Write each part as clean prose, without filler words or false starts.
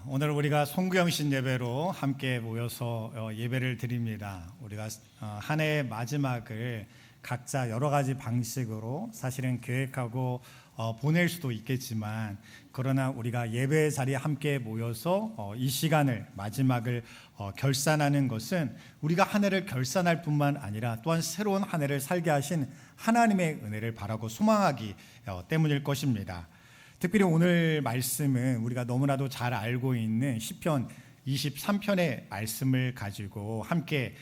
오늘 우리가 송구영신 예배로 함께 모여서 예배를 드립니다. 우리가 한 해의 마지막을 각자 여러 가지 방식으로 사실은 계획하고 보낼 수도 있겠지만, 그러나 우리가 예배 자리에 함께 모여서 이 시간을 마지막을 결산하는 것은 우리가 한 해를 결산할 뿐만 아니라 또한 새로운 한 해를 살게 하신 하나님의 은혜를 바라고 소망하기 때문일 것입니다. 특별히 오늘 말씀은 우리가 너무나도 잘 알고 있는 시편 23편의 말씀을 가지고 함께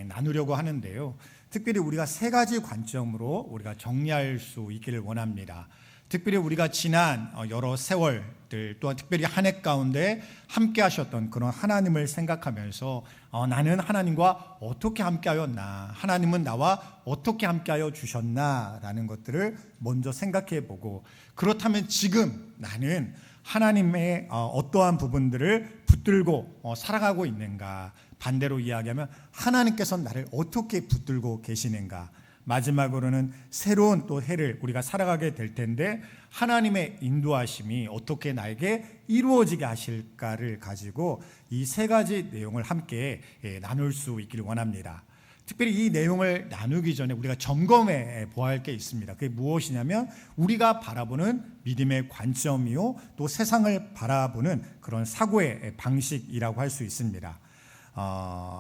나누려고 하는데요. 특별히 우리가 세 가지 관점으로 우리가 정리할 수 있기를 원합니다. 특별히 우리가 지난 여러 세월들, 또한 특별히 한 해 가운데 함께 하셨던 그런 하나님을 생각하면서 나는 하나님과 어떻게 함께 하였나, 하나님은 나와 어떻게 함께 하여 주셨나 라는 것들을 먼저 생각해 보고, 그렇다면 지금 나는 하나님의 어떠한 부분들을 붙들고 살아가고 있는가, 반대로 이야기하면 하나님께서 나를 어떻게 붙들고 계시는가, 마지막으로는 새로운 또 해를 우리가 살아가게 될 텐데 하나님의 인도하심이 어떻게 나에게 이루어지게 하실까를 가지고 이 세 가지 내용을 함께 나눌 수 있기를 원합니다. 특별히 이 내용을 나누기 전에 우리가 점검해 보아야 할 게 있습니다. 그게 무엇이냐면 우리가 바라보는 믿음의 관점이요, 또 세상을 바라보는 그런 사고의 방식이라고 할 수 있습니다.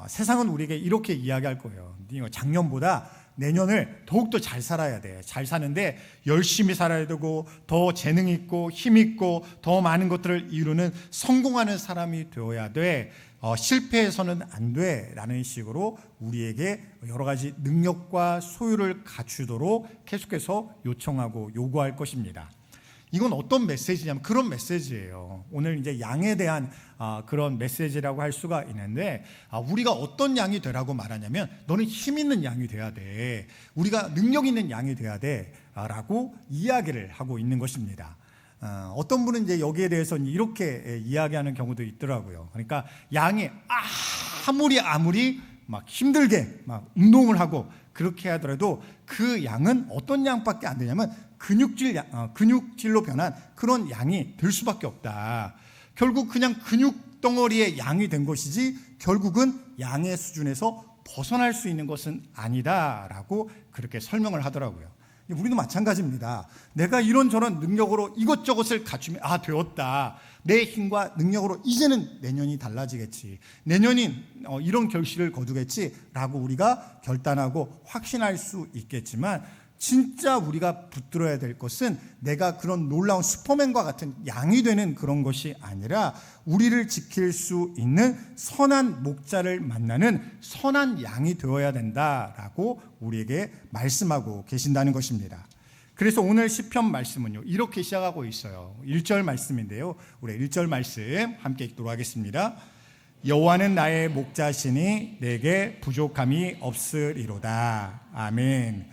세상은 우리에게 이렇게 이야기할 거예요. 작년보다 내년을 더욱더 잘 살아야 돼. 잘 사는데 열심히 살아야 되고, 더 재능 있고 힘 있고 더 많은 것들을 이루는 성공하는 사람이 되어야 돼. 실패해서는 안 돼 라는 식으로 우리에게 여러 가지 능력과 소유를 갖추도록 계속해서 요청하고 요구할 것입니다. 이건 어떤 메시지냐면 그런 메시지예요. 오늘 이제 양에 대한 그런 메시지라고 할 수가 있는데, 우리가 어떤 양이 되라고 말하냐면 너는 힘 있는 양이 돼야 돼, 우리가 능력 있는 양이 돼야 돼 라고 이야기를 하고 있는 것입니다. 어떤 분은 이제 여기에 대해서 이렇게 이야기하는 경우도 있더라고요. 그러니까 양이 아무리 막 힘들게 막 운동을 하고 그렇게 하더라도 그 양은 어떤 양밖에 안 되냐면 근육질로 변한 그런 양이 될 수밖에 없다. 결국 그냥 근육 덩어리의 양이 된 것이지 결국은 양의 수준에서 벗어날 수 있는 것은 아니다라고 그렇게 설명을 하더라고요. 우리도 마찬가지입니다. 내가 이런저런 능력으로 이것저것을 갖추면 되었다, 내 힘과 능력으로 이제는 내년이 달라지겠지, 내년이 이런 결실을 거두겠지 라고 우리가 결단하고 확신할 수 있겠지만, 진짜 우리가 붙들어야 될 것은 내가 그런 놀라운 슈퍼맨과 같은 양이 되는 그런 것이 아니라 우리를 지킬 수 있는 선한 목자를 만나는 선한 양이 되어야 된다라고 우리에게 말씀하고 계신다는 것입니다. 그래서 오늘 시편 말씀은요, 이렇게 시작하고 있어요. 1절 말씀인데요, 우리 1절 말씀 함께 읽도록 하겠습니다. 여호와는 나의 목자시니 내게 부족함이 없으리로다. 아멘.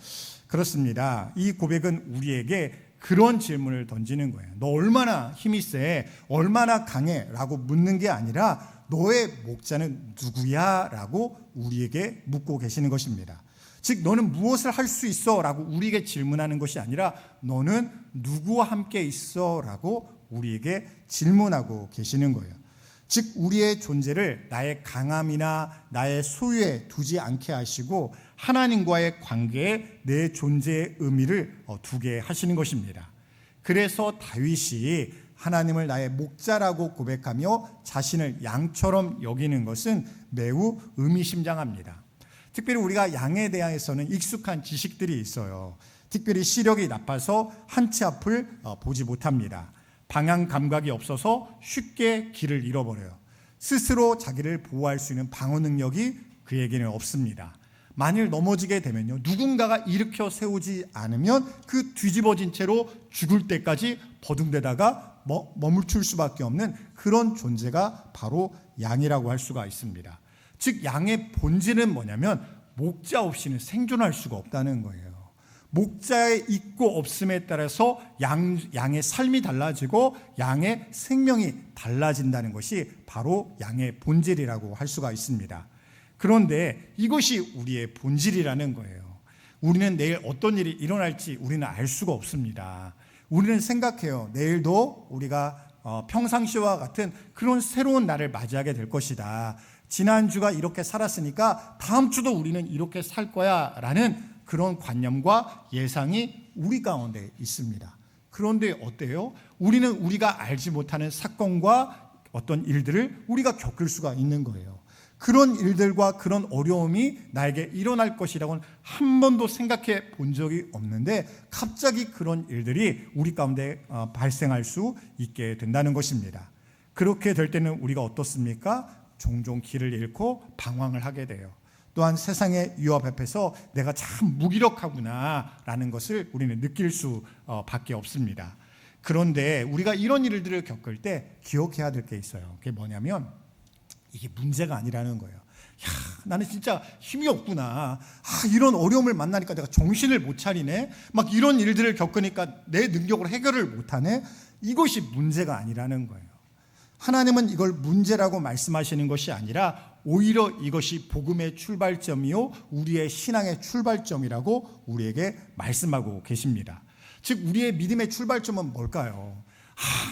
그렇습니다. 이 고백은 우리에게 그런 질문을 던지는 거예요. 너 얼마나 힘이 세, 얼마나 강해 라고 묻는 게 아니라 너의 목자는 누구야 라고 우리에게 묻고 계시는 것입니다. 즉 너는 무엇을 할 수 있어 라고 우리에게 질문하는 것이 아니라 너는 누구와 함께 있어 라고 우리에게 질문하고 계시는 거예요. 즉 우리의 존재를 나의 강함이나 나의 소유에 두지 않게 하시고 하나님과의 관계에 내 존재의 의미를 두게 하시는 것입니다. 그래서 다윗이 하나님을 나의 목자라고 고백하며 자신을 양처럼 여기는 것은 매우 의미심장합니다. 특별히 우리가 양에 대해서는 익숙한 지식들이 있어요. 특별히 시력이 나빠서 한 치 앞을 보지 못합니다. 방향 감각이 없어서 쉽게 길을 잃어버려요. 스스로 자기를 보호할 수 있는 방어 능력이 그에게는 없습니다. 만일 넘어지게 되면요, 누군가가 일으켜 세우지 않으면 그 뒤집어진 채로 죽을 때까지 버둥대다가 머물출 수밖에 없는 그런 존재가 바로 양이라고 할 수가 있습니다. 즉 양의 본질은 뭐냐면 목자 없이는 생존할 수가 없다는 거예요. 목자의 있고 없음에 따라서 양의 삶이 달라지고 양의 생명이 달라진다는 것이 바로 양의 본질이라고 할 수가 있습니다. 그런데 이것이 우리의 본질이라는 거예요. 우리는 내일 어떤 일이 일어날지 우리는 알 수가 없습니다. 우리는 생각해요. 내일도 우리가 평상시와 같은 그런 새로운 날을 맞이하게 될 것이다. 지난주가 이렇게 살았으니까 다음 주도 우리는 이렇게 살 거야 라는 그런 관념과 예상이 우리 가운데 있습니다. 그런데 어때요? 우리는 우리가 알지 못하는 사건과 어떤 일들을 우리가 겪을 수가 있는 거예요. 그런 일들과 그런 어려움이 나에게 일어날 것이라고는 한 번도 생각해 본 적이 없는데 갑자기 그런 일들이 우리 가운데 발생할 수 있게 된다는 것입니다. 그렇게 될 때는 우리가 어떻습니까? 종종 길을 잃고 방황을 하게 돼요. 또한 세상의 유업 앞에서 내가 참 무기력하구나 라는 것을 우리는 느낄 수밖에 없습니다. 그런데 우리가 이런 일들을 겪을 때 기억해야 될 게 있어요. 그게 뭐냐면 이게 문제가 아니라는 거예요. 나는 진짜 힘이 없구나. 이런 어려움을 만나니까 내가 정신을 못 차리네. 막 이런 일들을 겪으니까 내 능력으로 해결을 못하네. 이것이 문제가 아니라는 거예요. 하나님은 이걸 문제라고 말씀하시는 것이 아니라 오히려 이것이 복음의 출발점이요 우리의 신앙의 출발점이라고 우리에게 말씀하고 계십니다. 즉 우리의 믿음의 출발점은 뭘까요?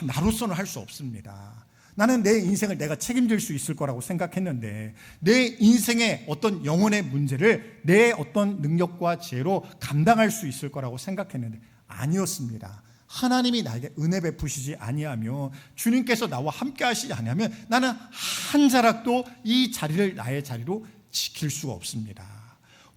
나로서는 할 수 없습니다. 나는 내 인생을 내가 책임질 수 있을 거라고 생각했는데 내 인생의 어떤 영혼의 문제를 내 어떤 능력과 지혜로 감당할 수 있을 거라고 생각했는데 아니었습니다. 하나님이 나에게 은혜 베푸시지 아니하며 주님께서 나와 함께 하시지 아니하면 나는 한 자락도 이 자리를 나의 자리로 지킬 수가 없습니다.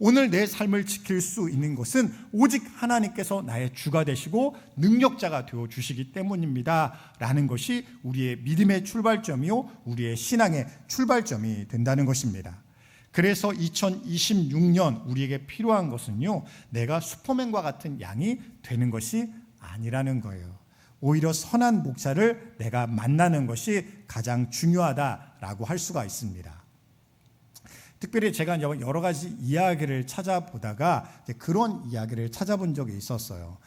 오늘 내 삶을 지킬 수 있는 것은 오직 하나님께서 나의 주가 되시고 능력자가 되어주시기 때문입니다 라는 것이 우리의 믿음의 출발점이요 우리의 신앙의 출발점이 된다는 것입니다. 그래서 2026년 우리에게 필요한 것은요 내가 슈퍼맨과 같은 양이 되는 것이 아니라는 거예요. 오히려 선한 목자를 내가 만나는 것이 가장 중요하다라고 할 수가 있습니다. 특별히 제가 여러 가지 이야기를 찾아보다가 그런 이야기를 찾아본 적이 있었어요.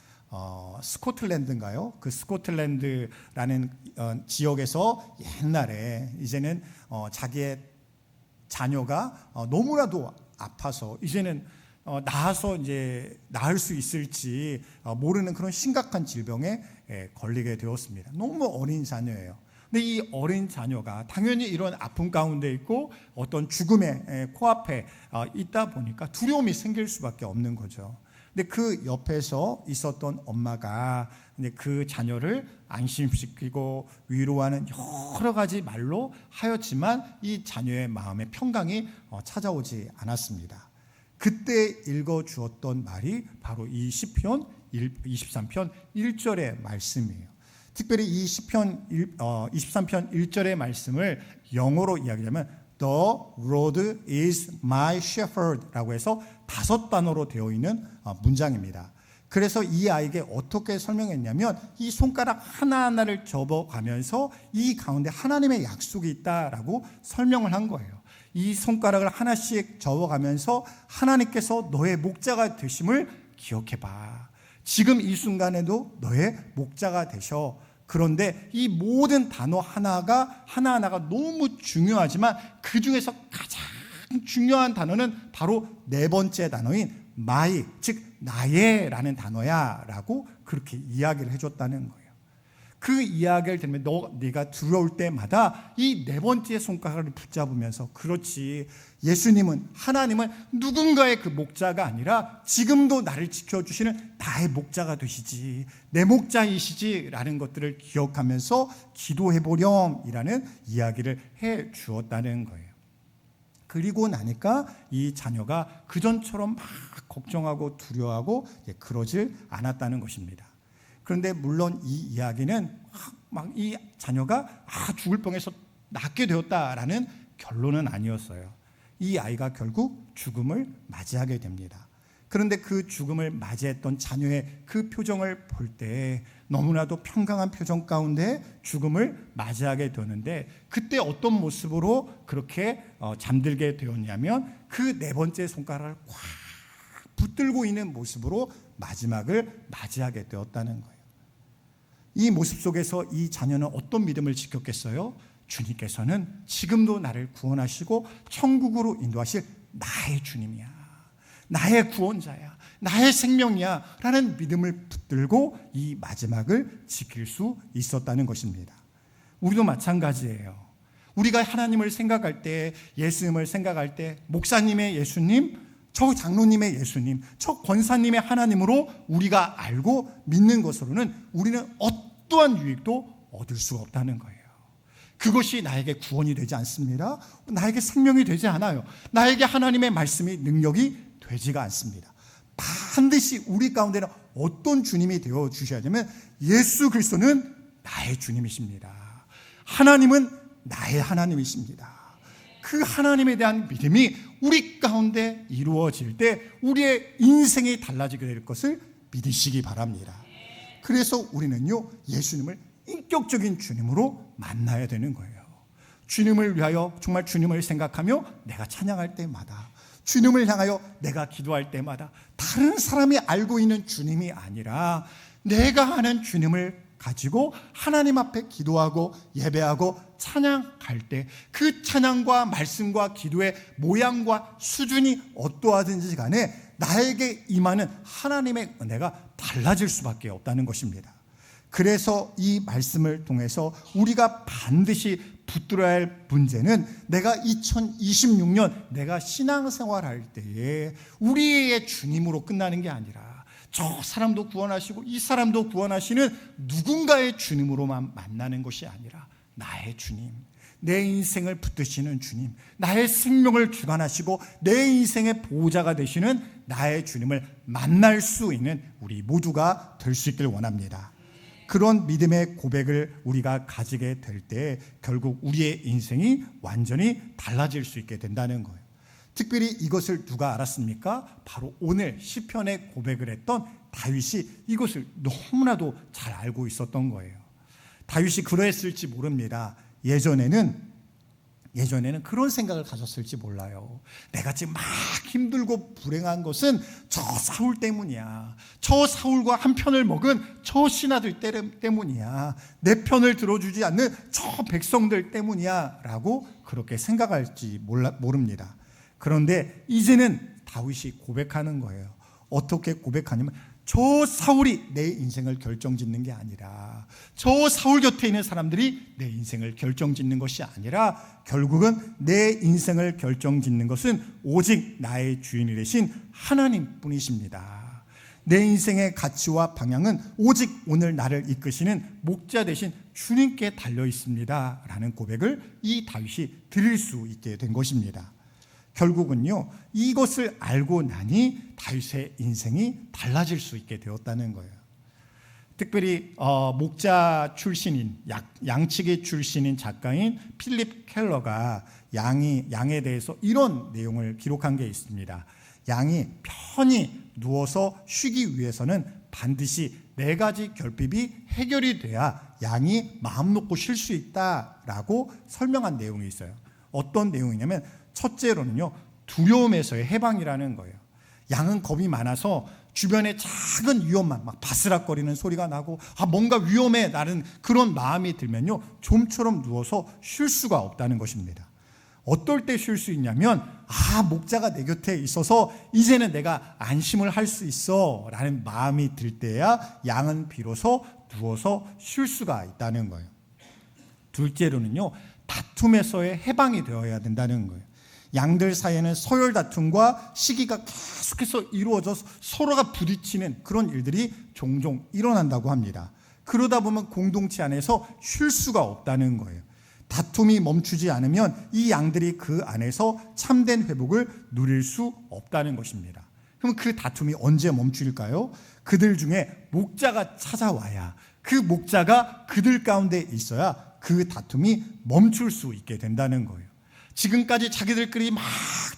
스코틀랜드인가요? 그 스코틀랜드라는 지역에서 옛날에 이제는 자기의 자녀가 너무나도 아파서 이제는 나아서 이제 나을 수 있을지 모르는 그런 심각한 질병에 걸리게 되었습니다. 너무 어린 자녀예요. 근데 이 어린 자녀가 당연히 이런 아픔 가운데 있고 어떤 죽음의 코앞에 있다 보니까 두려움이 생길 수밖에 없는 거죠. 근데 그 옆에서 있었던 엄마가 그 자녀를 안심시키고 위로하는 여러 가지 말로 하였지만 이 자녀의 마음에 평강이 찾아오지 않았습니다. 그때 읽어주었던 말이 바로 이 시편 23편 1절의 말씀이에요. 특별히 이 시편 23편 1절의 말씀을 영어로 이야기하면 The Lord is my shepherd 라고 해서 5단어로 되어 있는 문장입니다. 그래서 이 아이에게 어떻게 설명했냐면 이 손가락 하나하나를 접어가면서 이 가운데 하나님의 약속이 있다라고 설명을 한 거예요. 이 손가락을 하나씩 접어가면서 하나님께서 너의 목자가 되심을 기억해봐. 지금 이 순간에도 너의 목자가 되셔. 그런데 이 모든 단어 하나하나가 너무 중요하지만 그 중에서 가장 중요한 단어는 바로 네 번째 단어인 my, 즉 나의 라는 단어야 라고 그렇게 이야기를 해줬다는 거예요. 그 이야기를 들으면 네가 두려울 때마다 이 네 번째 손가락을 붙잡으면서 그렇지, 예수님은, 하나님은 누군가의 그 목자가 아니라 지금도 나를 지켜주시는 나의 목자가 되시지, 내 목자이시지 라는 것들을 기억하면서 기도해보렴이라는 이야기를 해 주었다는 거예요. 그리고 나니까 이 자녀가 그전처럼 막 걱정하고 두려워하고 그러질 않았다는 것입니다. 그런데 물론 이 이야기는 막 이 자녀가 죽을 병에서 낫게 되었다라는 결론은 아니었어요. 이 아이가 결국 죽음을 맞이하게 됩니다. 그런데 그 죽음을 맞이했던 자녀의 그 표정을 볼 때 너무나도 평강한 표정 가운데 죽음을 맞이하게 되는데, 그때 어떤 모습으로 그렇게 잠들게 되었냐면 그 네 번째 손가락을 꽉 붙들고 있는 모습으로 마지막을 맞이하게 되었다는 거예요. 이 모습 속에서 이 자녀는 어떤 믿음을 지켰겠어요? 주님께서는 지금도 나를 구원하시고 천국으로 인도하실 나의 주님이야, 나의 구원자야, 나의 생명이야 라는 믿음을 붙들고 이 마지막을 지킬 수 있었다는 것입니다. 우리도 마찬가지예요. 우리가 하나님을 생각할 때, 예수님을 생각할 때 목사님의 예수님, 저 장로님의 예수님, 저 권사님의 하나님으로 우리가 알고 믿는 것으로는 우리는 어떠한 유익도 얻을 수가 없다는 거예요. 그것이 나에게 구원이 되지 않습니다. 나에게 생명이 되지 않아요. 나에게 하나님의 말씀이 능력이 되지가 않습니다. 반드시 우리 가운데는 어떤 주님이 되어 주셔야 되면 예수 그리스도는 나의 주님이십니다. 하나님은 나의 하나님이십니다. 그 하나님에 대한 믿음이 우리 가운데 이루어질 때 우리의 인생이 달라지게 될 것을 믿으시기 바랍니다. 그래서 우리는요, 예수님을 인격적인 주님으로 만나야 되는 거예요. 주님을 위하여 정말 주님을 생각하며 내가 찬양할 때마다, 주님을 향하여 내가 기도할 때마다 다른 사람이 알고 있는 주님이 아니라 내가 아는 주님을 가지고 하나님 앞에 기도하고 예배하고 찬양할 때 그 찬양과 말씀과 기도의 모양과 수준이 어떠하든지 간에 나에게 임하는 하나님의 은혜가 달라질 수밖에 없다는 것입니다. 그래서 이 말씀을 통해서 우리가 반드시 붙들어야 할 문제는 내가 2026년 내가 신앙생활할 때에 우리의 주님으로 끝나는 게 아니라 저 사람도 구원하시고 이 사람도 구원하시는 누군가의 주님으로만 만나는 것이 아니라 나의 주님, 내 인생을 붙드시는 주님, 나의 생명을 주관하시고 내 인생의 보호자가 되시는 나의 주님을 만날 수 있는 우리 모두가 될 수 있길 원합니다. 그런 믿음의 고백을 우리가 가지게 될 때 결국 우리의 인생이 완전히 달라질 수 있게 된다는 거예요. 특별히 이것을 누가 알았습니까? 바로 오늘 시편에 고백을 했던 다윗이 이것을 너무나도 잘 알고 있었던 거예요. 다윗이 그러했을지 모릅니다. 예전에는 그런 생각을 가졌을지 몰라요. 내가 지금 막 힘들고 불행한 것은 저 사울 때문이야. 저 사울과 한 편을 먹은 저 신하들 때문이야. 내 편을 들어주지 않는 저 백성들 때문이야 라고 그렇게 생각할지 모릅니다. 그런데 이제는 다윗이 고백하는 거예요. 어떻게 고백하냐면 저 사울이 내 인생을 결정짓는 게 아니라, 저 사울 곁에 있는 사람들이 내 인생을 결정짓는 것이 아니라 결국은 내 인생을 결정짓는 것은 오직 나의 주인이 되신 하나님뿐이십니다. 내 인생의 가치와 방향은 오직 오늘 나를 이끄시는 목자 되신 주님께 달려 있습니다 라는 고백을 이 다윗이 드릴 수 있게 된 것입니다. 결국은요, 이것을 알고 나니 다윗의 인생이 달라질 수 있게 되었다는 거예요. 특별히 목자 출신인 양치기 출신인 작가인 필립 켈러가 양에 대해서 이런 내용을 기록한 게 있습니다. 양이 편히 누워서 쉬기 위해서는 반드시 4가지 결핍이 해결이 돼야 양이 마음 놓고 쉴 수 있다라고 설명한 내용이 있어요. 어떤 내용이냐면 첫째로는요, 두려움에서의 해방이라는 거예요. 양은 겁이 많아서 주변에 작은 위험만 막 바스락거리는 소리가 나고 뭔가 위험해 나는 그런 마음이 들면요, 좀처럼 누워서 쉴 수가 없다는 것입니다. 어떨 때 쉴 수 있냐면 목자가 내 곁에 있어서 이제는 내가 안심을 할 수 있어 라는 마음이 들 때야 양은 비로소 누워서 쉴 수가 있다는 거예요. 둘째로는요, 다툼에서의 해방이 되어야 된다는 거예요. 양들 사이에는 서열 다툼과 시기가 계속해서 이루어져서 서로가 부딪히는 그런 일들이 종종 일어난다고 합니다. 그러다 보면 공동체 안에서 쉴 수가 없다는 거예요. 다툼이 멈추지 않으면 이 양들이 그 안에서 참된 회복을 누릴 수 없다는 것입니다. 그럼 그 다툼이 언제 멈출까요? 그들 중에 목자가 찾아와야, 그 목자가 그들 가운데 있어야 그 다툼이 멈출 수 있게 된다는 거예요. 지금까지 자기들끼리 막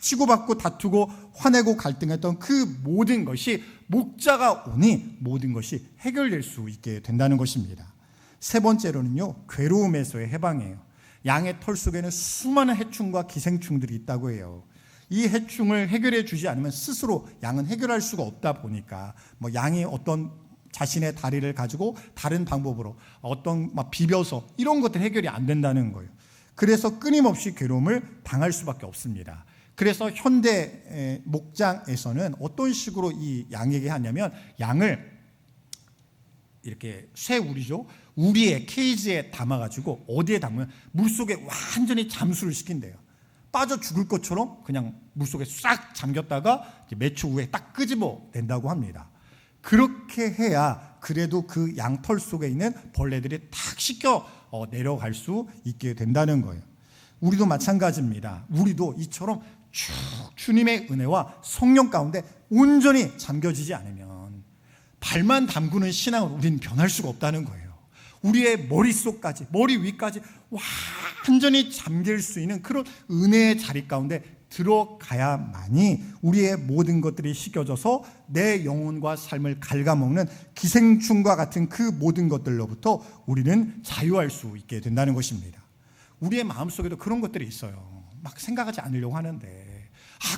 치고받고 다투고 화내고 갈등했던 그 모든 것이 목자가 오니 모든 것이 해결될 수 있게 된다는 것입니다. 세 번째로는요, 괴로움에서의 해방이에요. 양의 털 속에는 수많은 해충과 기생충들이 있다고 해요. 이 해충을 해결해 주지 않으면 스스로 양은 해결할 수가 없다 보니까 양이 어떤 자신의 다리를 가지고 다른 방법으로 어떤 비벼서 이런 것들 해결이 안 된다는 거예요. 그래서 끊임없이 괴로움을 당할 수밖에 없습니다. 그래서 현대 목장에서는 어떤 식으로 이 양에게 하냐면 양을 이렇게 쇠 우리죠. 우리의 케이지에 담아가지고 어디에 담으면 물속에 완전히 잠수를 시킨대요. 빠져 죽을 것처럼 그냥 물속에 싹 잠겼다가 몇 초 후에 딱 끄집어낸다고 합니다. 그렇게 해야 그래도 그 양털 속에 있는 벌레들이 탁 씻겨 내려갈 수 있게 된다는 거예요. 우리도 마찬가지입니다. 우리도 이처럼 쭉 주님의 은혜와 성령 가운데 온전히 잠겨지지 않으면 발만 담그는 신앙으로 우리는 변할 수가 없다는 거예요. 우리의 머릿속까지, 머리 위까지 완전히 잠길 수 있는 그런 은혜의 자리 가운데 들어가야만이 우리의 모든 것들이 씻겨져서 내 영혼과 삶을 갉아먹는 기생충과 같은 그 모든 것들로부터 우리는 자유할 수 있게 된다는 것입니다. 우리의 마음속에도 그런 것들이 있어요. 막 생각하지 않으려고 하는데,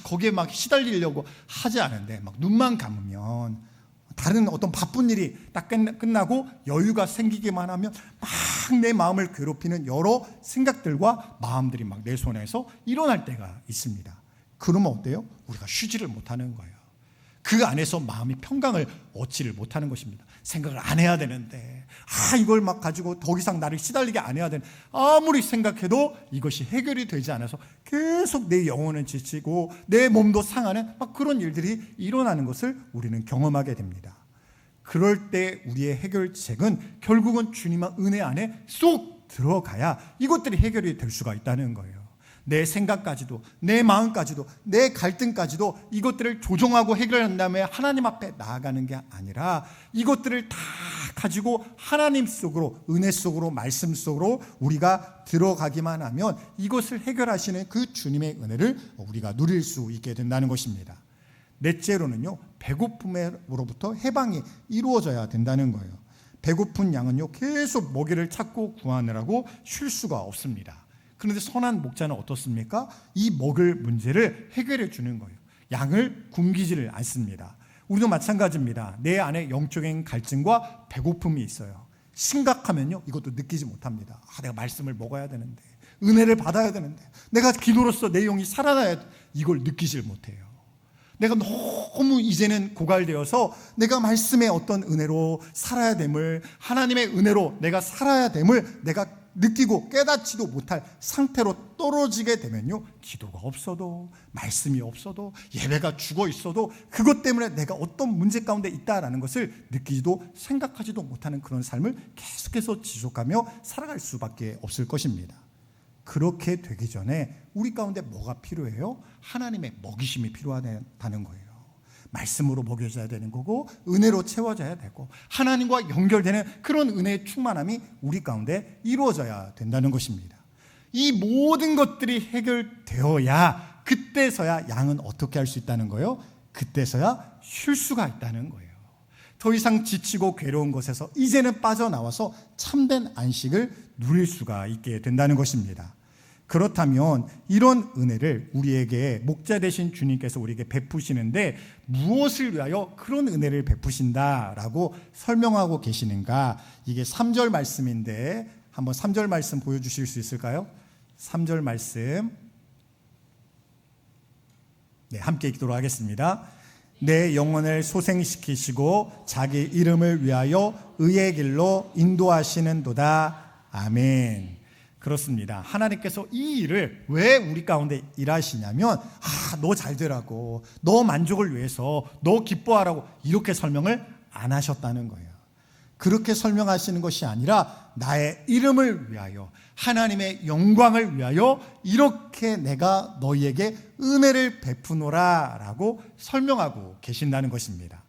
거기에 막 시달리려고 하지 않은데, 막 눈만 감으면 다른 어떤 바쁜 일이 딱 끝나고 여유가 생기기만 하면 막 내 마음을 괴롭히는 여러 생각들과 마음들이 막 내 손에서 일어날 때가 있습니다. 그러면 어때요? 우리가 쉬지를 못하는 거예요. 그 안에서 마음이 평강을 얻지를 못하는 것입니다. 생각을 안 해야 되는데, 이걸 막 가지고 더 이상 나를 시달리게 안 해야 되는, 아무리 생각해도 이것이 해결이 되지 않아서 계속 내 영혼은 지치고 내 몸도 상하는 막 그런 일들이 일어나는 것을 우리는 경험하게 됩니다. 그럴 때 우리의 해결책은 결국은 주님의 은혜 안에 쏙 들어가야 이것들이 해결이 될 수가 있다는 거예요. 내 생각까지도, 내 마음까지도, 내 갈등까지도 이것들을 조정하고 해결한 다음에 하나님 앞에 나아가는 게 아니라 이것들을 다 가지고 하나님 속으로, 은혜 속으로, 말씀 속으로 우리가 들어가기만 하면 이것을 해결하시는 그 주님의 은혜를 우리가 누릴 수 있게 된다는 것입니다. 넷째로는요, 배고픔으로부터 해방이 이루어져야 된다는 거예요. 배고픈 양은요, 계속 먹이를 찾고 구하느라고 쉴 수가 없습니다. 그런데 선한 목자는 어떻습니까? 이 먹을 문제를 해결해 주는 거예요. 양을 굶기지를 않습니다. 우리도 마찬가지입니다. 내 안에 영적인 갈증과 배고픔이 있어요. 심각하면요, 이것도 느끼지 못합니다. 내가 말씀을 먹어야 되는데, 은혜를 받아야 되는데, 내가 기도로서 내 영이 살아나야 돼. 이걸 느끼질 못해요. 내가 너무 이제는 고갈되어서 내가 말씀의 어떤 은혜로 살아야 됨을, 하나님의 은혜로 내가 살아야 됨을 내가 느끼고 깨닫지도 못할 상태로 떨어지게 되면요, 기도가 없어도, 말씀이 없어도, 예배가 죽어 있어도 그것 때문에 내가 어떤 문제 가운데 있다라는 것을 느끼지도 생각하지도 못하는 그런 삶을 계속해서 지속하며 살아갈 수밖에 없을 것입니다. 그렇게 되기 전에 우리 가운데 뭐가 필요해요? 하나님의 먹이심이 필요하다는 거예요. 말씀으로 먹여져야 되는 거고, 은혜로 채워져야 되고, 하나님과 연결되는 그런 은혜의 충만함이 우리 가운데 이루어져야 된다는 것입니다. 이 모든 것들이 해결되어야, 그때서야 양은 어떻게 할 수 있다는 거예요? 그때서야 쉴 수가 있다는 거예요. 더 이상 지치고 괴로운 것에서 이제는 빠져나와서 참된 안식을 누릴 수가 있게 된다는 것입니다. 그렇다면 이런 은혜를 우리에게 목자 되신 주님께서 우리에게 베푸시는데 무엇을 위하여 그런 은혜를 베푸신다라고 설명하고 계시는가? 이게 3절 말씀인데 한번 3절 말씀 보여주실 수 있을까요? 3절 말씀, 네, 함께 읽도록 하겠습니다. 내 영혼을 소생시키시고 자기 이름을 위하여 의의 길로 인도하시는도다. 아멘. 그렇습니다. 하나님께서 이 일을 왜 우리 가운데 일하시냐면, 너 잘 되라고, 너 만족을 위해서, 너 기뻐하라고 이렇게 설명을 안 하셨다는 거예요. 그렇게 설명하시는 것이 아니라 나의 이름을 위하여, 하나님의 영광을 위하여 이렇게 내가 너희에게 은혜를 베푸노라 라고 설명하고 계신다는 것입니다.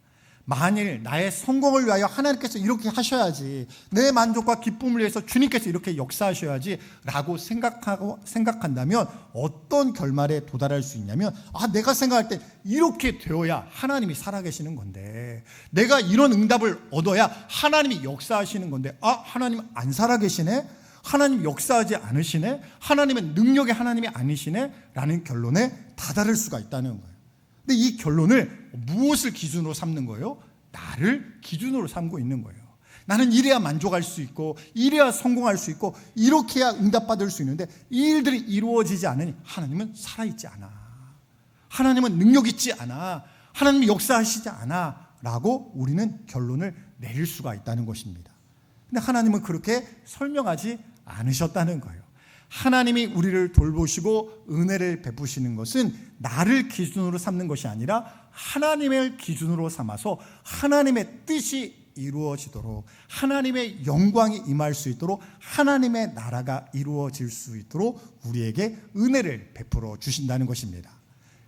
만일 나의 성공을 위하여 하나님께서 이렇게 하셔야지, 내 만족과 기쁨을 위해서 주님께서 이렇게 역사하셔야지 라고 생각한다면 어떤 결말에 도달할 수 있냐면, 내가 생각할 때 이렇게 되어야 하나님이 살아계시는 건데, 내가 이런 응답을 얻어야 하나님이 역사하시는 건데, 하나님 안 살아계시네? 하나님 역사하지 않으시네? 하나님은 능력의 하나님이 아니시네? 라는 결론에 다다를 수가 있다는 거예요. 근데 이 결론을 무엇을 기준으로 삼는 거예요? 나를 기준으로 삼고 있는 거예요. 나는 이래야 만족할 수 있고, 이래야 성공할 수 있고, 이렇게 해야 응답받을 수 있는데 이 일들이 이루어지지 않으니 하나님은 살아있지 않아, 하나님은 능력 있지 않아, 하나님이 역사하시지 않아 라고 우리는 결론을 내릴 수가 있다는 것입니다. 근데 하나님은 그렇게 설명하지 않으셨다는 거예요. 하나님이 우리를 돌보시고 은혜를 베푸시는 것은 나를 기준으로 삼는 것이 아니라 하나님을 기준으로 삼아서 하나님의 뜻이 이루어지도록, 하나님의 영광이 임할 수 있도록, 하나님의 나라가 이루어질 수 있도록 우리에게 은혜를 베풀어 주신다는 것입니다.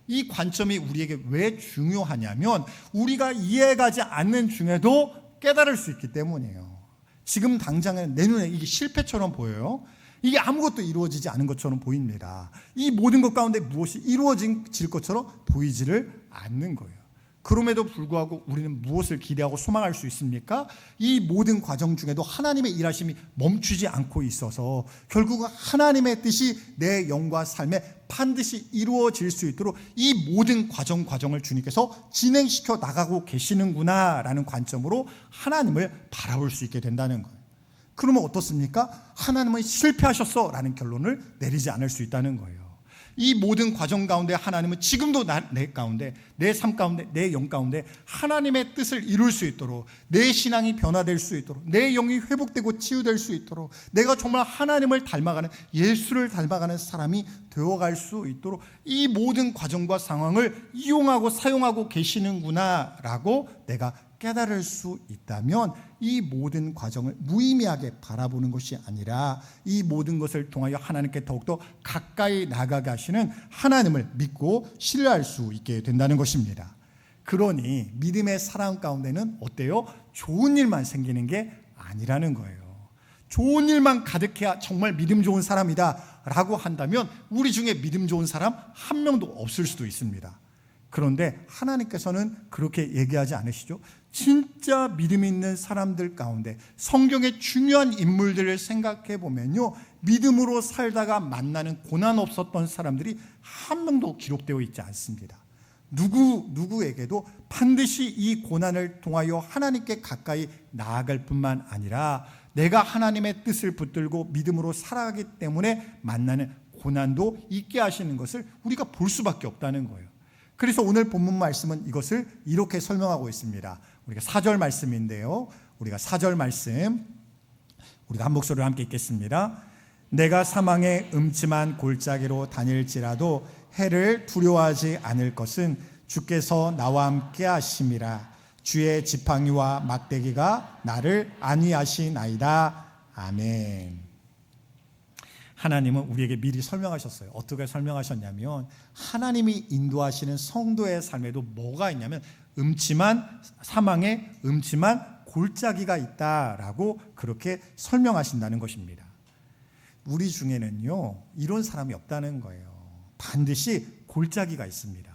이 관점이 우리에게 왜 중요하냐면 우리가 이해가지 않는 중에도 깨달을 수 있기 때문이에요. 지금 당장은 내 눈에 이게 실패처럼 보여요. 이게 아무것도 이루어지지 않은 것처럼 보입니다. 이 모든 것 가운데 무엇이 이루어질 것처럼 보이지를 않는 거예요. 그럼에도 불구하고 우리는 무엇을 기대하고 소망할 수 있습니까? 이 모든 과정 중에도 하나님의 일하심이 멈추지 않고 있어서 결국은 하나님의 뜻이 내 영과 삶에 반드시 이루어질 수 있도록 이 모든 과정을 주님께서 진행시켜 나가고 계시는구나라는 관점으로 하나님을 바라볼 수 있게 된다는 거예요. 그러면 어떻습니까? 하나님은 실패하셨어 라는 결론을 내리지 않을 수 있다는 거예요. 이 모든 과정 가운데 하나님은 지금도 내 가운데, 내 삶 가운데, 내 영 가운데 하나님의 뜻을 이룰 수 있도록, 내 신앙이 변화될 수 있도록, 내 영이 회복되고 치유될 수 있도록, 내가 정말 하나님을 닮아가는, 예수를 닮아가는 사람이 되어갈 수 있도록 이 모든 과정과 상황을 이용하고 사용하고 계시는구나 라고 내가 깨달을 수 있다면 이 모든 과정을 무의미하게 바라보는 것이 아니라 이 모든 것을 통하여 하나님께 더욱더 가까이 나아가게 하시는 하나님을 믿고 신뢰할 수 있게 된다는 것입니다. 그러니 믿음의 사람 가운데는 어때요? 좋은 일만 생기는 게 아니라는 거예요. 좋은 일만 가득해야 정말 믿음 좋은 사람이다 라고 한다면 우리 중에 믿음 좋은 사람 한 명도 없을 수도 있습니다. 그런데 하나님께서는 그렇게 얘기하지 않으시죠? 진짜 믿음 있는 사람들 가운데 성경의 중요한 인물들을 생각해 보면요, 믿음으로 살다가 만나는 고난 없었던 사람들이 한 명도 기록되어 있지 않습니다. 누구에게도 반드시 이 고난을 통하여 하나님께 가까이 나아갈 뿐만 아니라 내가 하나님의 뜻을 붙들고 믿음으로 살아가기 때문에 만나는 고난도 있게 하시는 것을 우리가 볼 수밖에 없다는 거예요. 그래서 오늘 본문 말씀은 이것을 이렇게 설명하고 있습니다. 우리가 4절 말씀인데요. 우리가 4절 말씀 우리가 한 목소리로 함께 읽겠습니다. 내가 사망의 음침한 골짜기로 다닐지라도 해를 두려워하지 않을 것은 주께서 나와 함께 하심이라. 주의 지팡이와 막대기가 나를 안위하시나이다. 아멘. 하나님은 우리에게 미리 설명하셨어요. 어떻게 설명하셨냐면 하나님이 인도하시는 성도의 삶에도 뭐가 있냐면 사망의 음침한 골짜기가 있다라고 그렇게 설명하신다는 것입니다. 우리 중에는요 이런 사람이 없다는 거예요. 반드시 골짜기가 있습니다.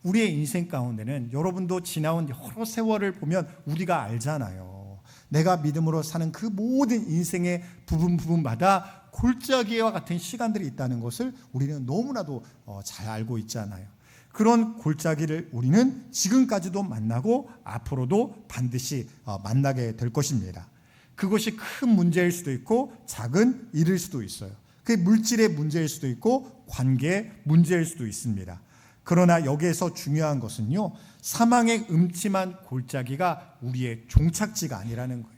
우리의 인생 가운데는 여러분도 지나온 여러 세월을 보면 우리가 알잖아요. 내가 믿음으로 사는 그 모든 인생의 부분마다 골짜기와 같은 시간들이 있다는 것을 우리는 너무나도 잘 알고 있잖아요. 그런 골짜기를 우리는 지금까지도 만나고 앞으로도 반드시 만나게 될 것입니다. 그것이 큰 문제일 수도 있고 작은 일일 수도 있어요. 그게 물질의 문제일 수도 있고 관계의 문제일 수도 있습니다. 그러나 여기에서 중요한 것은요, 사망의 음침한 골짜기가 우리의 종착지가 아니라는 거예요.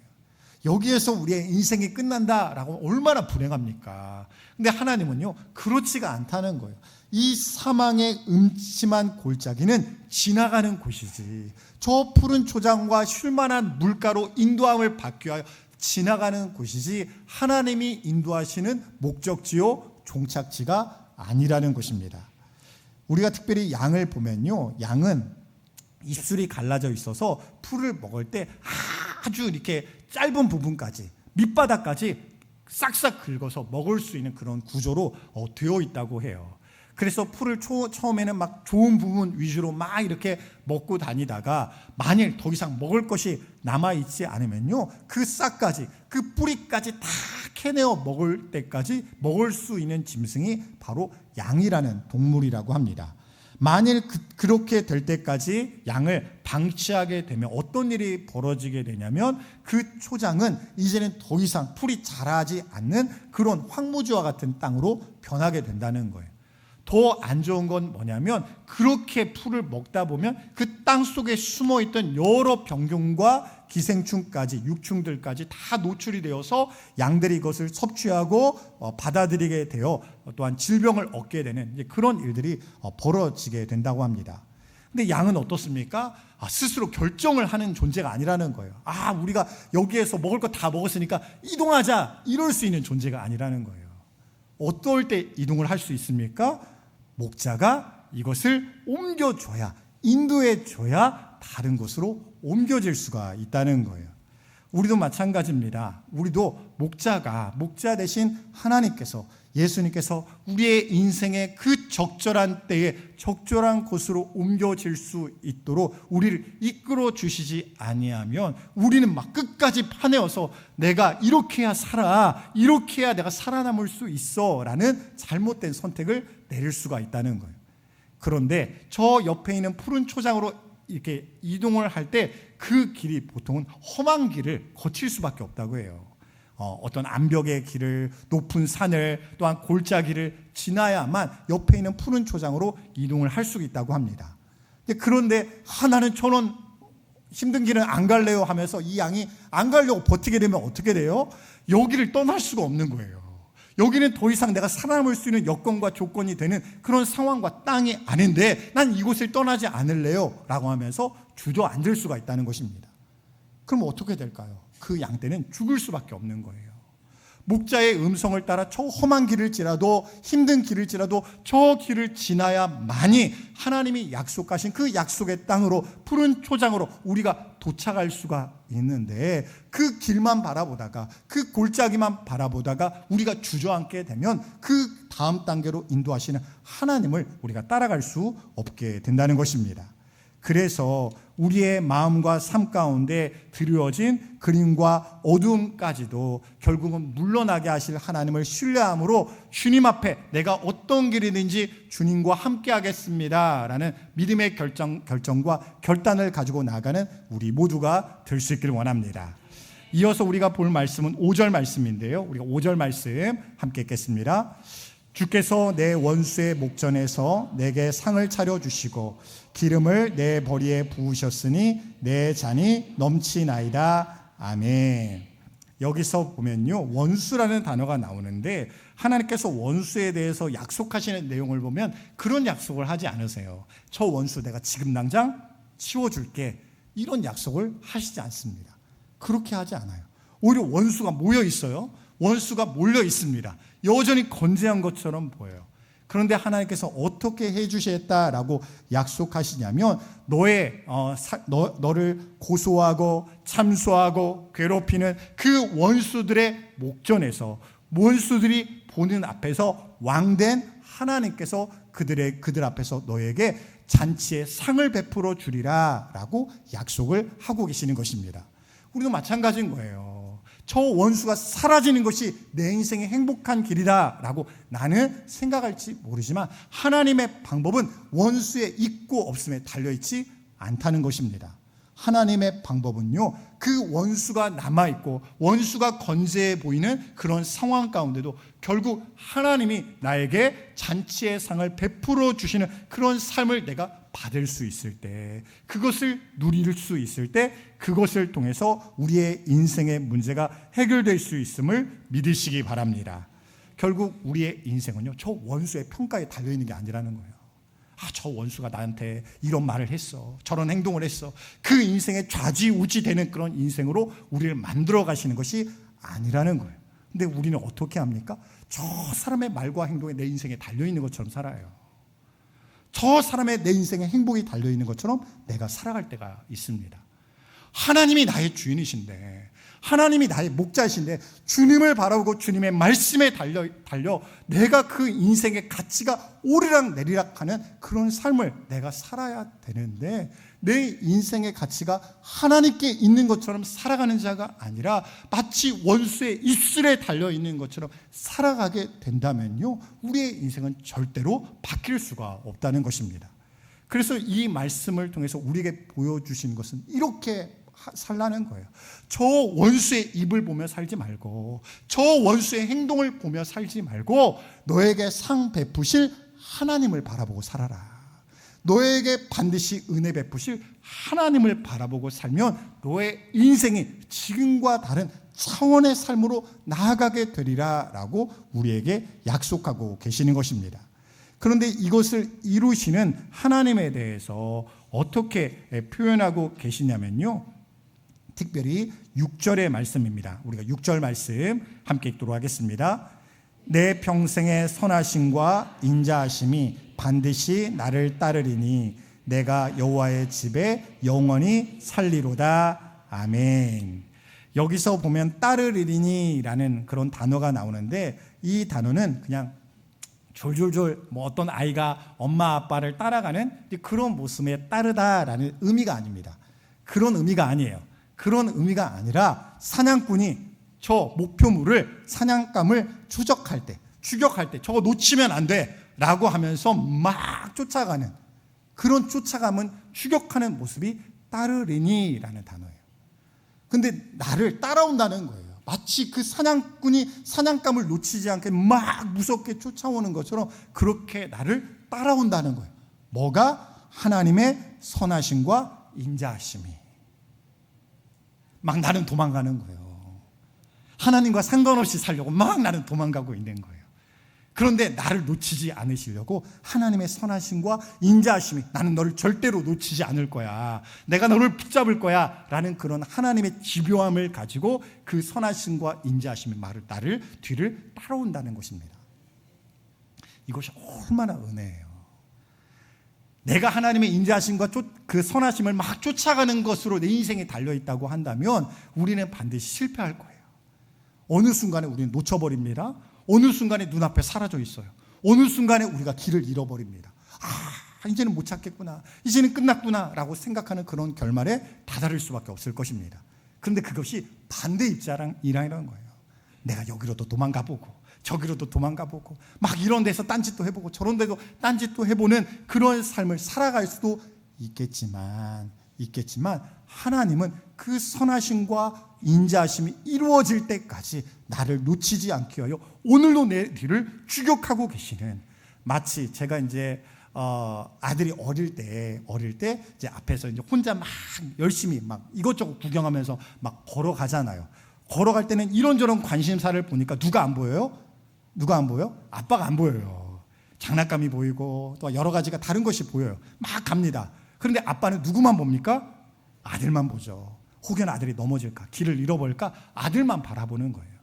여기에서 우리의 인생이 끝난다라고 얼마나 불행합니까? 근데 하나님은요 그렇지가 않다는 거예요. 이 사망의 음침한 골짜기는 지나가는 곳이지, 저 푸른 초장과 쉴만한 물가로 인도함을 받기 위하여 지나가는 곳이지 하나님이 인도하시는 목적지요 종착지가 아니라는 것입니다. 우리가 특별히 양을 보면요, 양은 입술이 갈라져 있어서 풀을 먹을 때 아주 이렇게 짧은 부분까지 밑바닥까지 싹싹 긁어서 먹을 수 있는 그런 구조로 되어 있다고 해요. 그래서 풀을 처음에는 막 좋은 부분 위주로 막 이렇게 먹고 다니다가 만일 더 이상 먹을 것이 남아있지 않으면요 그 싹까지 그 뿌리까지 다 캐내어 먹을 때까지 먹을 수 있는 짐승이 바로 양이라는 동물이라고 합니다. 만일 그렇게 될 때까지 양을 방치하게 되면 어떤 일이 벌어지게 되냐면 그 초장은 이제는 더 이상 풀이 자라지 않는 그런 황무지와 같은 땅으로 변하게 된다는 거예요. 더 안 좋은 건 뭐냐면 그렇게 풀을 먹다 보면 그 땅 속에 숨어있던 여러 병균과 기생충까지 육충들까지 다 노출이 되어서 양들이 이것을 섭취하고 받아들이게 되어 또한 질병을 얻게 되는 그런 일들이 벌어지게 된다고 합니다. 근데 양은 어떻습니까? 스스로 결정을 하는 존재가 아니라는 거예요. 우리가 여기에서 먹을 거 다 먹었으니까 이동하자 이럴 수 있는 존재가 아니라는 거예요. 어떨 때 이동을 할 수 있습니까? 목자가 이것을 옮겨줘야, 인도해줘야 다른 곳으로 옮겨질 수가 있다는 거예요. 우리도 마찬가지입니다. 우리도 목자 대신 하나님께서, 예수님께서 우리의 인생의 그 적절한 때에 적절한 곳으로 옮겨질 수 있도록 우리를 이끌어 주시지 아니하면 우리는 막 끝까지 파내어서 내가 이렇게 해야 살아, 이렇게 해야 내가 살아남을 수 있어 라는 잘못된 선택을 내릴 수가 있다는 거예요. 그런데 저 옆에 있는 푸른 초장으로 이렇게 이동을 할 때 그 길이 보통은 험한 길을 거칠 수밖에 없다고 해요. 어떤 암벽의 길을, 높은 산을, 또한 골짜기를 지나야만 옆에 있는 푸른 초장으로 이동을 할 수 있다고 합니다. 그런데 나는 저는 힘든 길은 안 갈래요 하면서 이 양이 안 가려고 버티게 되면 어떻게 돼요? 여기를 떠날 수가 없는 거예요. 여기는 더 이상 내가 살아남을 수 있는 여건과 조건이 되는 그런 상황과 땅이 아닌데 난 이곳을 떠나지 않을래요 라고 하면서 주저앉을 수가 있다는 것입니다. 그럼 어떻게 될까요? 그 양떼는 죽을 수밖에 없는 거예요. 목자의 음성을 따라 저 험한 길을지라도, 힘든 길을지라도 저 길을 지나야만이 하나님이 약속하신 그 약속의 땅으로, 푸른 초장으로 우리가 도착할 수가 있는데, 그 길만 바라보다가, 그 골짜기만 바라보다가 우리가 주저앉게 되면 그 다음 단계로 인도하시는 하나님을 우리가 따라갈 수 없게 된다는 것입니다. 그래서 우리의 마음과 삶 가운데 드리워진 그림과 어두움까지도 결국은 물러나게 하실 하나님을 신뢰함으로 주님 앞에 내가 어떤 길이든지 주님과 함께 하겠습니다 라는 믿음의 결정과 결단을 가지고 나가는 우리 모두가 될 수 있기를 원합니다. 이어서 우리가 볼 말씀은 5절 말씀인데요, 우리가 5절 말씀 함께 읽겠습니다. 주께서 내 원수의 목전에서 내게 상을 차려주시고 기름을 내 머리에 부으셨으니 내 잔이 넘치나이다. 아멘. 여기서 보면요, 원수라는 단어가 나오는데 하나님께서 원수에 대해서 약속하시는 내용을 보면 그런 약속을 하지 않으세요. 저 원수 내가 지금 당장 치워줄게, 이런 약속을 하시지 않습니다. 그렇게 하지 않아요. 오히려 원수가 모여 있어요. 원수가 몰려 있습니다. 여전히 건재한 것처럼 보여요. 그런데 하나님께서 어떻게 해주시겠다라고 약속하시냐면 너를 고소하고 참소하고 괴롭히는 그 원수들의 목전에서, 원수들이 보는 앞에서 왕된 하나님께서 그들 앞에서 너에게 잔치의 상을 베풀어 주리라 라고 약속을 하고 계시는 것입니다. 우리도 마찬가지인 거예요. 저 원수가 사라지는 것이 내 인생의 행복한 길이다 라고 나는 생각할지 모르지만 하나님의 방법은 원수의 있고 없음에 달려있지 않다는 것입니다. 하나님의 방법은요, 그 원수가 남아있고 원수가 건재해 보이는 그런 상황 가운데도 결국 하나님이 나에게 잔치의 상을 베풀어 주시는 그런 삶을 내가 받을 수 있을 때, 그것을 누릴 수 있을 때, 그것을 통해서 우리의 인생의 문제가 해결될 수 있음을 믿으시기 바랍니다. 결국 우리의 인생은요, 저 원수의 평가에 달려있는 게 아니라는 거예요. 저 원수가 나한테 이런 말을 했어, 저런 행동을 했어, 그 인생에 좌지우지 되는 그런 인생으로 우리를 만들어 가시는 것이 아니라는 거예요. 근데 우리는 어떻게 합니까? 저 사람의 말과 행동에 내 인생에 달려있는 것처럼 살아요. 저 사람의 내 인생에 행복이 달려있는 것처럼 내가 살아갈 때가 있습니다. 하나님이 나의 주인이신데, 하나님이 나의 목자이신데, 주님을 바라보고 주님의 말씀에 달려 내가 그 인생의 가치가 오르락 내리락 하는 그런 삶을 내가 살아야 되는데, 내 인생의 가치가 하나님께 있는 것처럼 살아가는 자가 아니라 마치 원수의 입술에 달려있는 것처럼 살아가게 된다면요, 우리의 인생은 절대로 바뀔 수가 없다는 것입니다. 그래서 이 말씀을 통해서 우리에게 보여주신 것은 이렇게 살라는 거예요. 저 원수의 입을 보며 살지 말고, 저 원수의 행동을 보며 살지 말고, 너에게 상 베푸실 하나님을 바라보고 살아라. 너에게 반드시 은혜 베푸실 하나님을 바라보고 살면 너의 인생이 지금과 다른 차원의 삶으로 나아가게 되리라 라고 우리에게 약속하고 계시는 것입니다. 그런데 이것을 이루시는 하나님에 대해서 어떻게 표현하고 계시냐면요, 특별히 6절의 말씀입니다. 우리가 6절 말씀 함께 읽도록 하겠습니다. 내 평생의 선하심과 인자하심이 반드시 나를 따르리니 내가 여호와의 집에 영원히 살리로다. 아멘. 여기서 보면 따르리니라는 그런 단어가 나오는데, 이 단어는 그냥 졸졸졸 어떤 아이가 엄마 아빠를 따라가는 그런 모습에 따르다라는 의미가 아닙니다. 그런 의미가 아니에요. 그런 의미가 아니라 사냥꾼이 저 목표물을, 사냥감을 추적할 때, 추격할 때 저거 놓치면 안 돼 라고 하면서 막 쫓아가는, 그런 쫓아가면 추격하는 모습이 따르리니라는 단어예요. 근데 나를 따라온다는 거예요. 마치 그 사냥꾼이 사냥감을 놓치지 않게 막 무섭게 쫓아오는 것처럼 그렇게 나를 따라온다는 거예요. 뭐가? 하나님의 선하심과 인자하심이. 막 나는 도망가는 거예요. 하나님과 상관없이 살려고 막 나는 도망가고 있는 거예요. 그런데 나를 놓치지 않으시려고 하나님의 선하심과 인자하심이, 나는 너를 절대로 놓치지 않을 거야, 내가 너를 붙잡을 거야 라는 그런 하나님의 집요함을 가지고 그 선하심과 인자하심이 나를 뒤를 따라온다는 것입니다. 이것이 얼마나 은혜예요. 내가 하나님의 인자하심과 그 선하심을 막 쫓아가는 것으로 내 인생이 달려있다고 한다면 우리는 반드시 실패할 거예요. 어느 순간에 우리는 놓쳐버립니다. 어느 순간에 눈앞에 사라져 있어요. 어느 순간에 우리가 길을 잃어버립니다. 이제는 못 찾겠구나, 이제는 끝났구나 라고 생각하는 그런 결말에 다다를 수밖에 없을 것입니다. 그런데 그것이 반대 입장이라는 거예요. 내가 여기로도 도망가보고 저기로도 도망가보고 막 이런 데서 딴짓도 해보고 저런 데도 딴짓도 해보는 그런 삶을 살아갈 수도 있겠지만 하나님은 그 선하심과 인자하심이 이루어질 때까지 나를 놓치지 않게 하여 오늘도 내 뒤를 추격하고 계시는, 마치 제가 이제 아들이 어릴 때 이제 앞에서 이제 혼자 막 열심히 막 이것저것 구경하면서 막 걸어가잖아요. 걸어갈 때는 이런저런 관심사를 보니까 누가 안 보여요? 아빠가 안 보여요. 장난감이 보이고 또 여러 가지가 다른 것이 보여요. 막 갑니다. 그런데 아빠는 누구만 봅니까? 아들만 보죠. 혹여나 아들이 넘어질까, 길을 잃어버릴까 아들만 바라보는 거예요.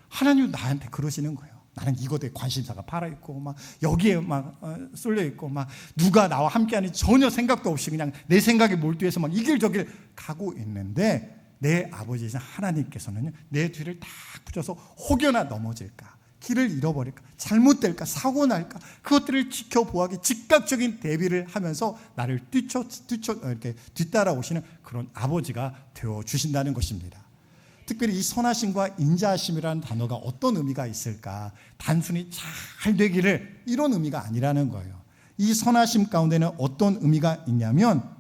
하나님은 나한테 그러시는 거예요. 나는 이것에 관심사가 팔아있고 막 여기에 막 쏠려있고 막 누가 나와 함께하는지 전혀 생각도 없이 그냥 내 생각에 몰두해서 막 이 길 저 길 가고 있는데, 내 아버지이신 하나님께서는 내 뒤를 딱 붙여서 혹여나 넘어질까, 길을 잃어버릴까, 잘못될까, 사고 날까, 그것들을 지켜보아기 즉각적인 대비를 하면서 나를 이렇게 뒤따라오시는 그런 아버지가 되어 주신다는 것입니다. 특별히 이 선하심과 인자하심이라는 단어가 어떤 의미가 있을까? 단순히 잘 되기를, 이런 의미가 아니라는 거예요. 이 선하심 가운데는 어떤 의미가 있냐면,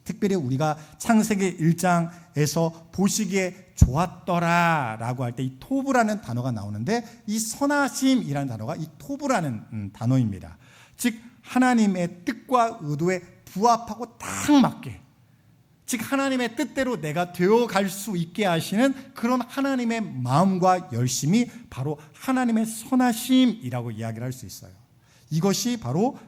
특별히 우리가 창세기 1장에서 보시기에 좋았더라 라고 할 때 이 토브라는 단어가 나오는데, 이 선하심이라는 단어가 이 토브라는 단어입니다. 즉 하나님의 뜻과 의도에 부합하고 딱 맞게, 즉 하나님의 뜻대로 내가 되어갈 수 있게 하시는 그런 하나님의 마음과 열심이 바로 하나님의 선하심이라고 이야기를 할 수 있어요. 이것이 바로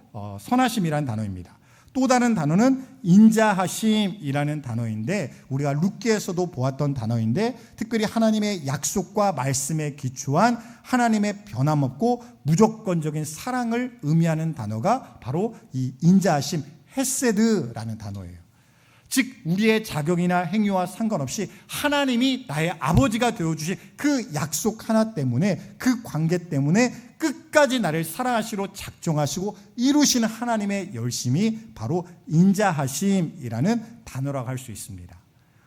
선하심이라는 단어입니다. 또 다른 단어는 인자하심이라는 단어인데, 우리가 룻기에서도 보았던 단어인데, 특별히 하나님의 약속과 말씀에 기초한 하나님의 변함없고 무조건적인 사랑을 의미하는 단어가 바로 이 인자하심, 헤세드라는 단어예요. 즉 우리의 자격이나 행위와 상관없이 하나님이 나의 아버지가 되어주신 그 약속 하나 때문에, 그 관계 때문에 끝까지 나를 사랑하시러 작정하시고 이루시는 하나님의 열심이 바로 인자하심이라는 단어라고 할 수 있습니다.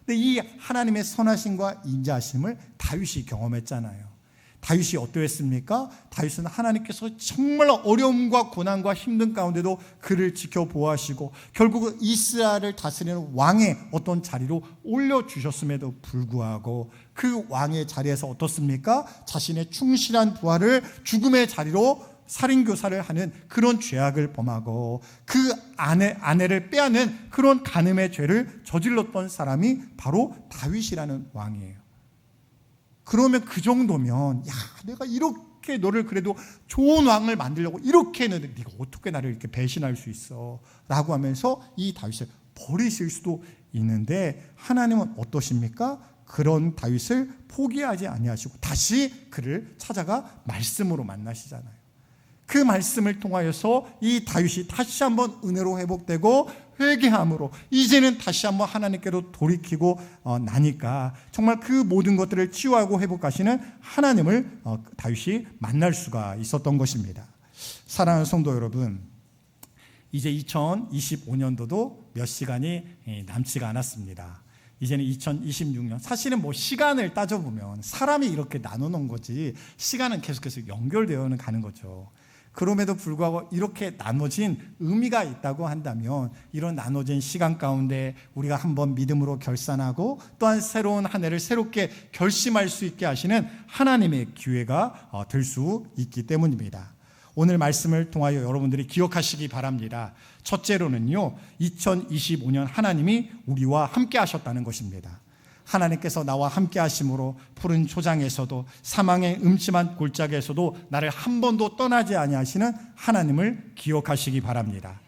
근데 이 하나님의 선하심과 인자하심을 다윗이 경험했잖아요. 다윗이 어떠했습니까? 다윗은 하나님께서 정말 어려움과 고난과 힘든 가운데도 그를 지켜보아하시고 결국은 이스라엘을 다스리는 왕의 어떤 자리로 올려주셨음에도 불구하고 그 왕의 자리에서 어떻습니까? 자신의 충실한 부하를 죽음의 자리로 살인교사를 하는 그런 죄악을 범하고 그 아내를 빼앗는 그런 간음의 죄를 저질렀던 사람이 바로 다윗이라는 왕이에요. 그러면 그 정도면 야, 내가 이렇게 너를 그래도 좋은 왕을 만들려고 이렇게 했는데 네가 어떻게 나를 이렇게 배신할 수 있어? 라고 하면서 이 다윗을 버리실 수도 있는데 하나님은 어떠십니까? 그런 다윗을 포기하지 아니하시고 다시 그를 찾아가 말씀으로 만나시잖아요. 그 말씀을 통하여서 이 다윗이 다시 한번 은혜로 회복되고 회개함으로 이제는 다시 한번 하나님께로 돌이키고 나니까 정말 그 모든 것들을 치유하고 회복하시는 하나님을 다윗이 만날 수가 있었던 것입니다. 사랑하는 성도 여러분, 이제 2025년도도 몇 시간이 남지가 않았습니다. 이제는 2026년. 사실은 뭐 시간을 따져보면 사람이 이렇게 나눠놓은 거지 시간은 계속해서 연결되어는 가는 거죠. 그럼에도 불구하고 이렇게 나눠진 의미가 있다고 한다면 이런 나눠진 시간 가운데 우리가 한번 믿음으로 결산하고 또한 새로운 한 해를 새롭게 결심할 수 있게 하시는 하나님의 기회가 될 수 있기 때문입니다. 오늘 말씀을 통하여 여러분들이 기억하시기 바랍니다. 첫째로는요, 2025년 하나님이 우리와 함께 하셨다는 것입니다. 하나님께서 나와 함께 하심으로 푸른 초장에서도 사망의 음침한 골짜기에서도 나를 한 번도 떠나지 아니하시는 하나님을 기억하시기 바랍니다.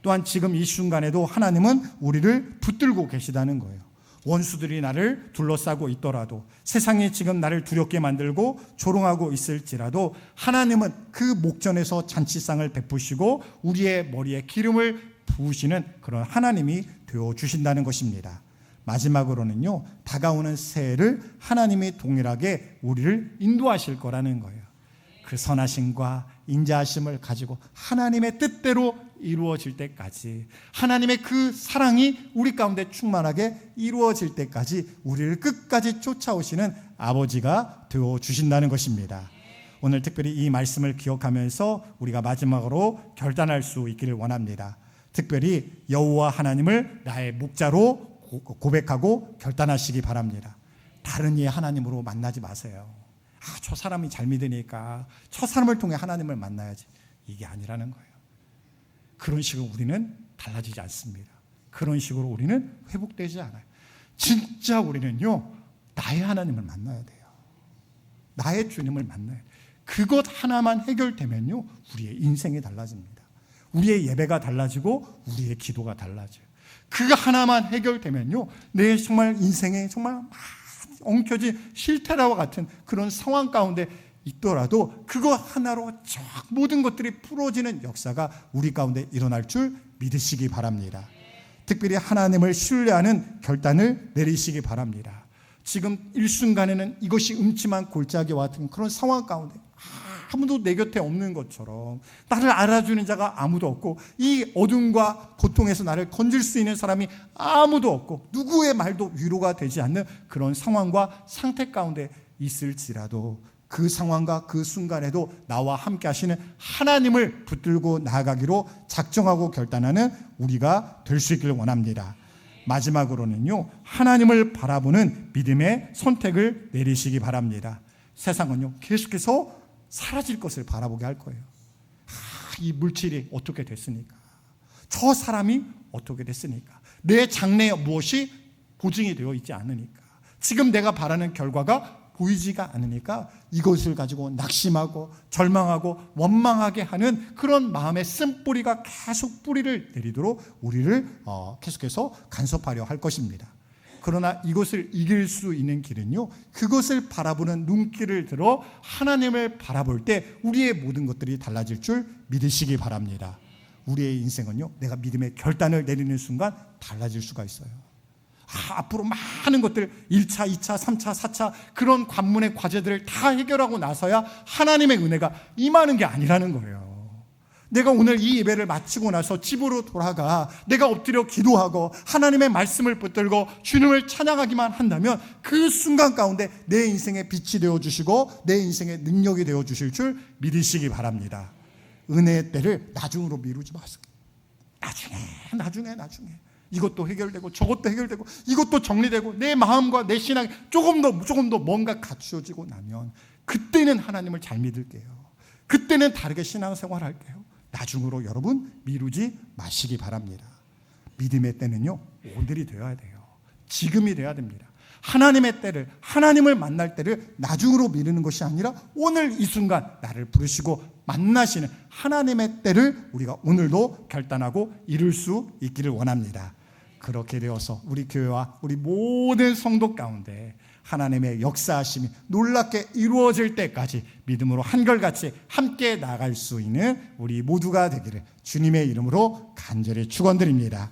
또한 지금 이 순간에도 하나님은 우리를 붙들고 계시다는 거예요. 원수들이 나를 둘러싸고 있더라도 세상이 지금 나를 두렵게 만들고 조롱하고 있을지라도 하나님은 그 목전에서 잔치상을 베푸시고 우리의 머리에 기름을 부으시는 그런 하나님이 되어주신다는 것입니다. 마지막으로는요, 다가오는 새해를 하나님이 동일하게 우리를 인도하실 거라는 거예요. 그 선하심과 인자하심을 가지고 하나님의 뜻대로 이루어질 때까지, 하나님의 그 사랑이 우리 가운데 충만하게 이루어질 때까지 우리를 끝까지 쫓아오시는 아버지가 되어주신다는 것입니다. 오늘 특별히 이 말씀을 기억하면서 우리가 마지막으로 결단할 수 있기를 원합니다. 특별히 여호와 하나님을 나의 목자로 고백하고 결단하시기 바랍니다. 다른 이의 하나님으로 만나지 마세요. 저 사람이 잘 믿으니까 저 사람을 통해 하나님을 만나야지. 이게 아니라는 거예요. 그런 식으로 우리는 달라지지 않습니다. 그런 식으로 우리는 회복되지 않아요. 진짜 우리는요, 나의 하나님을 만나야 돼요. 나의 주님을 만나야 돼요. 그것 하나만 해결되면요, 우리의 인생이 달라집니다. 우리의 예배가 달라지고 우리의 기도가 달라져요. 그 하나만 해결되면요, 내 정말 인생에 정말 엉켜진 실태라와 같은 그런 상황 가운데 있더라도 그거 하나로 쫙 모든 것들이 풀어지는 역사가 우리 가운데 일어날 줄 믿으시기 바랍니다. 특별히 하나님을 신뢰하는 결단을 내리시기 바랍니다. 지금 일순간에는 이것이 음침한 골짜기와 같은 그런 상황 가운데 아무도 내 곁에 없는 것처럼, 나를 알아주는 자가 아무도 없고 이 어둠과 고통에서 나를 건질 수 있는 사람이 아무도 없고 누구의 말도 위로가 되지 않는 그런 상황과 상태 가운데 있을지라도 그 상황과 그 순간에도 나와 함께 하시는 하나님을 붙들고 나아가기로 작정하고 결단하는 우리가 될 수 있기를 원합니다. 마지막으로는요, 하나님을 바라보는 믿음의 선택을 내리시기 바랍니다. 세상은요, 계속해서 사라질 것을 바라보게 할 거예요. 이 물질이 어떻게 됐으니까, 저 사람이 어떻게 됐으니까, 내 장래에 무엇이 보증이 되어 있지 않으니까, 지금 내가 바라는 결과가 보이지가 않으니까 이것을 가지고 낙심하고 절망하고 원망하게 하는 그런 마음의 쓴뿌리가 계속 뿌리를 내리도록 우리를 계속해서 간섭하려 할 것입니다. 그러나 이것을 이길 수 있는 길은요, 그것을 바라보는 눈길을 들어 하나님을 바라볼 때 우리의 모든 것들이 달라질 줄 믿으시기 바랍니다. 우리의 인생은요, 내가 믿음의 결단을 내리는 순간 달라질 수가 있어요. 앞으로 많은 것들 1차, 2차, 3차, 4차 그런 관문의 과제들을 다 해결하고 나서야 하나님의 은혜가 임하는 게 아니라는 거예요. 내가 오늘 이 예배를 마치고 나서 집으로 돌아가 내가 엎드려 기도하고 하나님의 말씀을 붙들고 주님을 찬양하기만 한다면 그 순간 가운데 내 인생의 빛이 되어주시고 내 인생의 능력이 되어주실 줄 믿으시기 바랍니다. 은혜의 때를 나중으로 미루지 마세요. 나중에 이것도 해결되고 저것도 해결되고 이것도 정리되고 내 마음과 내 신앙이 조금 더 뭔가 갖추어지고 나면 그때는 하나님을 잘 믿을게요. 그때는 다르게 신앙생활 할게요. 나중으로 여러분 미루지 마시기 바랍니다. 믿음의 때는요, 오늘이 되어야 돼요. 지금이 돼야 됩니다. 하나님의 때를, 하나님을 만날 때를 나중으로 미루는 것이 아니라 오늘 이 순간 나를 부르시고 만나시는 하나님의 때를 우리가 오늘도 결단하고 이룰 수 있기를 원합니다. 그렇게 되어서 우리 교회와 우리 모든 성도 가운데 하나님의 역사하심이 놀랍게 이루어질 때까지 믿음으로 한결같이 함께 나갈 수 있는 우리 모두가 되기를 주님의 이름으로 간절히 축원드립니다.